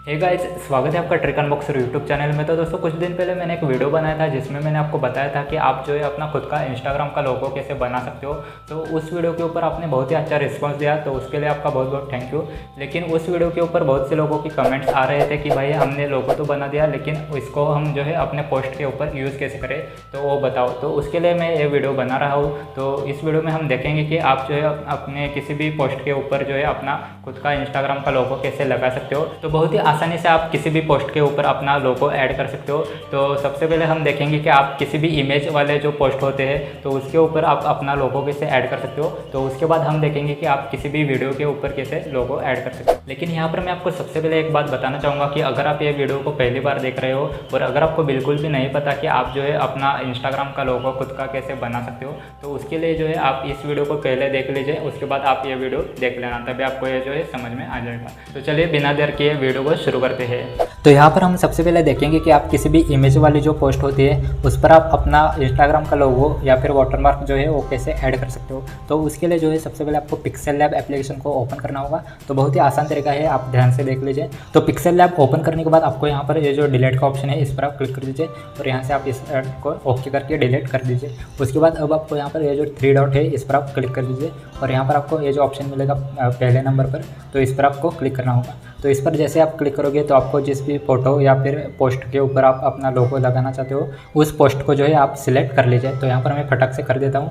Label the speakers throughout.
Speaker 1: Hey guys, स्वागत है आपका ट्रिक अनबॉक्सर यूट्यूब चैनल में। तो दोस्तों कुछ दिन पहले मैंने एक वीडियो बनाया था जिसमें मैंने आपको बताया था कि आप जो है अपना खुद का इंस्टाग्राम का लोगो कैसे बना सकते हो। तो उस वीडियो के ऊपर आपने बहुत ही अच्छा रिस्पांस दिया, तो उसके लिए आपका बहुत बहुत थैंक यू। लेकिन उस वीडियो के ऊपर बहुत से लोगों की कमेंट्स आ रहे थे कि भाई हमने लोगो तो बना दिया, लेकिन इसको हम जो है अपने पोस्ट के ऊपर यूज़ कैसे करें, तो वो बताओ। तो उसके लिए मैं ये वीडियो बना रहा हूँ। तो इस वीडियो में हम देखेंगे कि आप जो है अपने किसी भी पोस्ट के ऊपर जो है अपना खुद का इंस्टाग्राम का लोगो कैसे लगा सकते हो। तो बहुत ही आसानी से आप किसी भी पोस्ट के ऊपर अपना लोगो ऐड कर सकते हो। तो सबसे पहले हम देखेंगे कि आप किसी भी इमेज वाले जो पोस्ट होते हैं तो उसके ऊपर आप अपना लोगो कैसे ऐड कर सकते हो। तो उसके बाद हम देखेंगे कि आप किसी भी वीडियो के ऊपर कैसे लोगो ऐड कर सकते हो। लेकिन यहाँ पर मैं आपको सबसे पहले एक बात बताना चाहूँगा कि अगर आप ये वीडियो को पहली बार देख रहे हो और अगर आपको बिल्कुल भी नहीं पता कि आप जो है अपना इंस्टाग्राम का लोगो खुद का कैसे बना सकते हो, तो उसके लिए जो है आप इस वीडियो को पहले देख लीजिए, उसके बाद आप ये वीडियो देख लेना, तभी आपको ये जो है समझ में आ जाएगा। तो चलिए बिना देर किए वीडियो को शुरू करते हैं। तो यहाँ पर हम सबसे पहले देखेंगे कि आप किसी भी इमेज वाली जो पोस्ट होती है उस पर आप अपना इंस्टाग्राम का लोगो या फिर वाटरमार्क जो है वो कैसे ऐड कर सकते हो। तो उसके लिए जो है सबसे पहले आपको पिक्सेल लैब एप्लीकेशन को ओपन करना होगा। तो बहुत ही आसान तरीका है, आप ध्यान से देख लीजिए। तो पिक्सेल लैब ओपन करने के बाद आपको यहाँ पर ये जो डिलीट का ऑप्शन है इस पर आप क्लिक कर दीजिए और यहाँ से आप इस ऐड को ओके करके डिलीट कर दीजिए। उसके बाद अब आपको यहाँ पर ये जो 3 डॉट है इस पर आप क्लिक कर दीजिए और यहाँ पर आपको ये जो ऑप्शन मिलेगा पहले नंबर पर, तो इस पर आपको क्लिक करना होगा। तो इस पर जैसे आप क्लिक करोगे तो आपको जिस भी फोटो या फिर पोस्ट के ऊपर आप अपना लोगो लगाना चाहते हो उस पोस्ट को जो है आप सिलेक्ट कर लीजिए। तो यहाँ पर मैं फटाक से कर देता हूँ।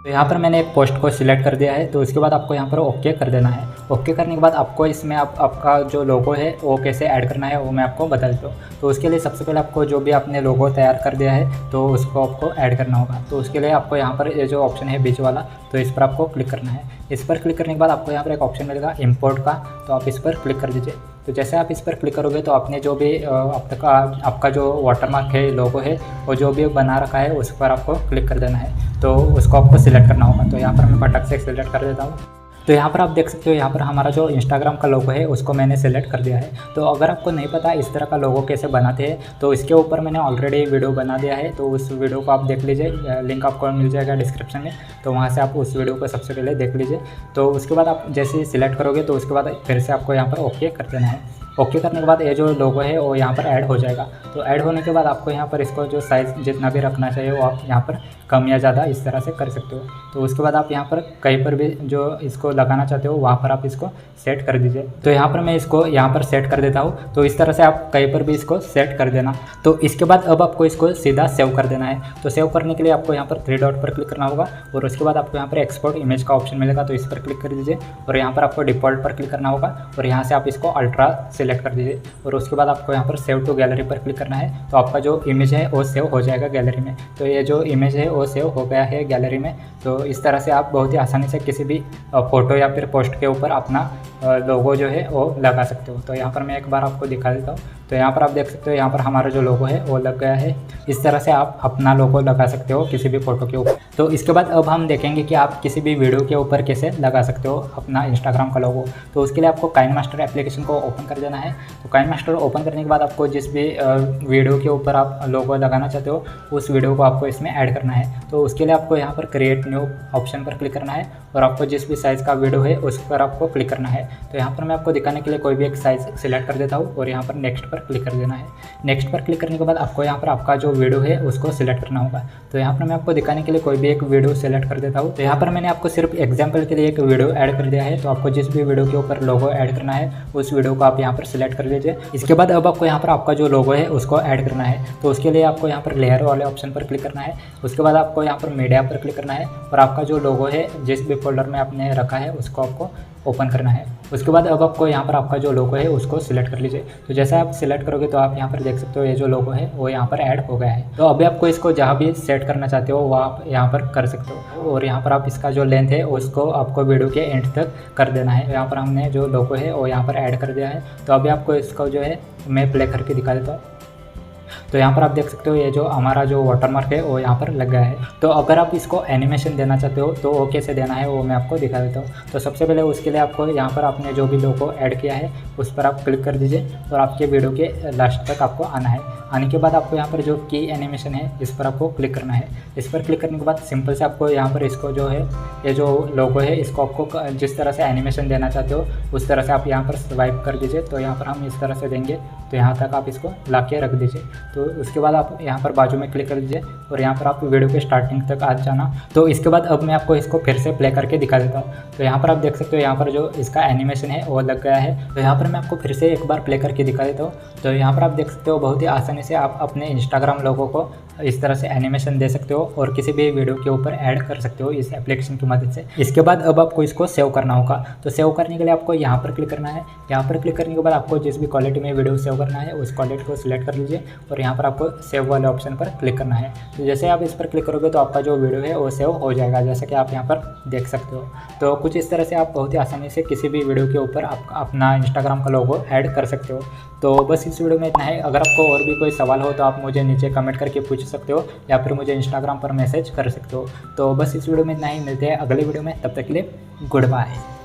Speaker 1: तो यहाँ पर मैंने एक पोस्ट को सिलेक्ट कर दिया है। तो उसके बाद आपको यहाँ पर ओके कर देना है। ओके करने के बाद आपको इसमें आपका जो लोगो है वो कैसे ऐड करना है वो मैं आपको बता देता हूँ। तो उसके लिए सबसे पहले आपको जो भी आपने लोगो तैयार कर दिया है तो उसको आपको ऐड करना होगा। तो उसके लिए आपको यहाँ पर ये जो ऑप्शन है बीच वाला, तो इस पर आपको क्लिक करना है। इस पर क्लिक करने के बाद आपको यहाँ पर एक ऑप्शन मिलेगा इम्पोर्ट का, तो आप इस पर क्लिक कर दीजिए। तो जैसे आप इस पर क्लिक करोगे तो आपने जो भी आपका जो वाटरमार्क है, लोगो है, वो जो भी बना रखा है उस पर आपको क्लिक कर देना है। तो उसको आपको सिलेक्ट करना होगा। तो यहाँ पर मैं फटाक से सिलेक्ट कर देता हूँ। तो यहाँ पर आप देख सकते हो, यहाँ पर हमारा जो इंस्टाग्राम का लोगो है उसको मैंने सेलेक्ट कर दिया है। तो अगर आपको नहीं पता इस तरह का लोगो कैसे बनाते हैं तो इसके ऊपर मैंने ऑलरेडी वीडियो बना दिया है। तो उस वीडियो को आप देख लीजिए, लिंक आपको मिल जाएगा डिस्क्रिप्शन में। तो वहाँ से आप उस वीडियो को सबसे पहले देख लीजिए। तो उसके बाद आप जैसे ही सिलेक्ट करोगे तो उसके बाद फिर से आपको यहाँ पर ओके कर देना है। ओके करने के बाद ये जो लोगो है वो यहाँ पर ऐड हो जाएगा। तो ऐड होने के बाद आपको यहाँ पर इसको जो साइज़ जितना भी रखना चाहिए वो आप यहाँ पर कम या ज़्यादा इस तरह से कर सकते हो। तो उसके बाद आप यहाँ पर कहीं पर भी जो इसको लगाना चाहते हो वहाँ पर आप इसको सेट कर दीजिए। तो यहाँ पर मैं इसको यहाँ पर सेट कर देता हूँ। तो इस तरह से आप कहीं पर भी इसको सेट कर देना। तो इसके बाद अब आपको इसको सीधा सेव कर देना है। तो सेव करने के लिए आपको यहाँ पर 3 डॉट पर क्लिक करना होगा और उसके बाद आपको यहाँ पर एक्सपोर्ट इमेज का ऑप्शन मिलेगा। तो इस पर क्लिक कर दीजिए और यहाँ पर आपको डिफ़ॉल्ट पर क्लिक करना होगा और यहाँ से आप इसको अल्ट्रा सेलेक्ट कर दीजिए और उसके बाद आपको यहाँ पर सेव टू गैलरी पर क्लिक करना है। तो आपका जो इमेज है वो सेव हो जाएगा गैलरी में। तो ये जो इमेज है वो सेव हो गया है गैलरी में। तो इस तरह से आप बहुत ही आसानी से किसी भी फ़ोटो या फिर पोस्ट के ऊपर अपना लोगो जो है वो लगा सकते हो। तो यहाँ पर मैं एक बार आपको दिखा देता हूँ। तो यहाँ पर आप देख सकते हो, यहाँ पर हमारा जो लोगो है वो लग गया है। इस तरह से आप अपना लोगो लगा सकते हो किसी भी फ़ोटो के ऊपर। तो इसके बाद अब हम देखेंगे कि आप किसी भी वीडियो के ऊपर कैसे लगा सकते हो अपना इंस्टाग्राम का लोगो। तो उसके लिए आपको काइनमास्टर एप्लीकेशन को ओपन कर देना है। तो काइनमास्टर ओपन करने के बाद आपको जिस भी वीडियो के ऊपर आप लोगो लगाना चाहते हो उस वीडियो को आपको इसमें ऐड करना है। तो उसके लिए आपको यहाँ पर क्रिएट न्यू ऑप्शन पर क्लिक करना है और आपको जिस भी साइज़ का वीडियो है उस पर आपको क्लिक करना है। तो यहाँ पर मैं आपको दिखाने के लिए कोई भी एक साइज़ सिलेक्ट कर देता हूँ और यहाँ पर नेक्स्ट पर क्लिक कर देना है। नेक्स्ट पर क्लिक करने के बाद आपको यहाँ पर आपका जो वीडियो है उसको सिलेक्ट करना होगा। तो यहाँ पर मैं आपको दिखाने के लिए कोई भी एक वीडियो सेलेक्ट कर देता हूँ। तो यहाँ पर मैंने आपको सिर्फ एग्जाम्पल के लिए एक वीडियो ऐड कर दिया है। तो आपको जिस भी वीडियो के ऊपर लोगो ऐड करना है उस वीडियो को आप यहाँ पर सिलेक्ट कर लीजिए। इसके बाद अब आपको यहाँ पर आपका जो लोगो है उसको ऐड करना है। तो उसके लिए आपको यहाँ पर लेयर वाले ऑप्शन पर क्लिक करना है। उसके बाद आपको यहाँ पर मीडिया पर क्लिक करना है और आपका जो लोगो है जिस भी फोल्डर में आपने रखा है उसको आपको ओपन करना है। उसके बाद अब आपको यहाँ पर आपका जो लोगो है उसको सिलेक्ट कर लीजिए। तो जैसे आप सिलेक्ट करोगे तो आप यहाँ पर देख सकते हो ये जो लोगो है वो यहाँ पर ऐड हो गया है। तो अभी आपको इसको जहाँ भी सेट करना चाहते हो वो आप यहाँ पर कर सकते हो और यहाँ पर आप इसका जो लेंथ है उसको आपको वीडियो के एंड तक कर देना है। यहाँ पर हमने जो लोगो है वो यहाँ पर ऐड कर दिया है। तो अभी आपको इसको जो है मैं प्ले करके दिखा देता हूँ। तो यहाँ पर आप देख सकते हो ये जो हमारा जो वाटरमार्क है वो यहाँ पर लग गया है। तो अगर आप इसको एनिमेशन देना चाहते हो तो वो कैसे देना है वो मैं आपको दिखा देता हूँ। तो सबसे पहले उसके लिए आपको यहाँ पर आपने जो भी लोगो ऐड किया है उस पर आप क्लिक कर दीजिए और आपके वीडियो के लास्ट तक आपको आना है। आने के बाद आपको यहाँ पर जो की एनिमेशन है इस पर आपको क्लिक करना है। इस पर क्लिक करने के बाद सिंपल से आपको यहाँ पर इसको जो है ये जो लोगो है इसको आपको जिस तरह से एनिमेशन देना चाहते हो उस तरह से आप यहाँ पर स्वाइप कर दीजिए। तो यहाँ पर हम इस तरह से देंगे तो यहाँ तक आप इसको ला के रख दीजिए। तो उसके बाद आप यहाँ पर बाजू में क्लिक कर दीजिए और यहाँ पर आप वीडियो के स्टार्टिंग तक आ जाना। तो इसके बाद अब मैं आपको इसको फिर से प्ले करके दिखा देता हूँ। तो यहाँ पर आप देख सकते हो यहाँ पर जो इसका एनिमेशन है वो लग गया है। तो यहाँ पर मैं आपको फिर से एक बार प्ले करके दिखा देता हूँ। तो यहाँ पर आप देख सकते हो बहुत ही आसानी से आप अपने इंस्टाग्राम लोगों को इस तरह से एनिमेशन दे सकते हो और किसी भी वीडियो के ऊपर ऐड कर सकते हो इस एप्लीकेशन की मदद से। इसके बाद अब आपको इसको सेव करना होगा। तो सेव करने के लिए आपको यहाँ पर क्लिक करना है। यहाँ पर क्लिक करने के बाद आपको जिस भी क्वालिटी में वीडियो सेव करना है उस क्वालिटी को सिलेक्ट कर लीजिए और यहाँ पर आपको सेव वाले ऑप्शन पर क्लिक करना है। तो जैसे आप इस पर क्लिक करोगे तो आपका जो वीडियो है वो सेव हो जाएगा, जैसा कि आप यहाँ पर देख सकते हो। तो कुछ इस तरह से आप बहुत ही आसानी से किसी भी वीडियो के ऊपर आप अपना इंस्टाग्राम का लोगो ऐड कर सकते हो। तो बस इस वीडियो में इतना है। अगर आपको और भी कोई सवाल हो तो आप मुझे नीचे कमेंट करके पूछ सकते हो या फिर मुझे इंस्टाग्राम पर मैसेज कर सकते हो। तो बस इस वीडियो में इतना ही, मिलते हैं अगले वीडियो में, तब तक के लिए गुड बाय।